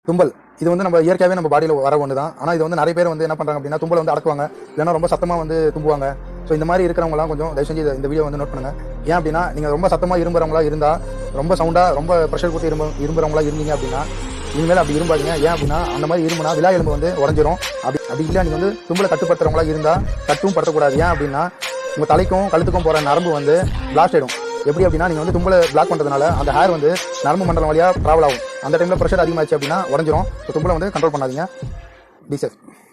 தும்பல் இது வந்து நம்ம இயற்கையாகவே நம்ம பாடியில் வர ஒன்று தான். ஆனால் இது வந்து நிறைய பேர் வந்து என்ன பண்ணுறாங்க அப்படின்னா தும்பலை வந்து அடக்குவாங்க, இல்லைன்னா ரொம்ப சத்தமாக வந்து தும்புவாங்க. ஸோ இந்த மாதிரி இருக்கிறவங்களாம் கொஞ்சம் தயவு செஞ்சு இந்த வீடியோ வந்து நோட் பண்ணுங்கள். ஏன் அப்படின்னா நீங்கள் ரொம்ப சத்தமாக இரும்புறவங்களா இருந்தால், ரொம்ப சவுண்டாக ரொம்ப ப்ரெஷர் கொடுத்து இரும்புறவங்களா இருந்தீங்க அப்படின்னா இனிமேல் அப்படி இரும்பாதீங்க. ஏன் அப்படின்னா அந்த மாதிரி இருமுனா விழா எலும்பு வந்து உடஞ்சிரும். அப்படி இல்லை நீங்கள் வந்து தும்பலை கட்டுப்படுத்துறவங்களா இருந்தால் கட்டும் படுத்தக்கூடாது. ஏன் அப்படின்னா உங்கள் தலைக்கும் கழுத்துக்கும் போகிற நரம்பு வந்து பிளாஸ்ட் ஆகிடும். எப்படி அப்படின்னா நீங்கள் வந்து தும்பலை பிளாக் பண்ணுறதுனால அந்த ஹேர் வந்து நரம்பு மண்டலம் வழியாக ட்ராவல் ஆகும். அந்த டைமில் ப்ரெஷர் அதிகமாச்சு அப்படின்னா உடஞ்சிரும். ஸோ தும்பலை வந்து கண்ட்ரோல் பண்ணாதீங்க. Be safe.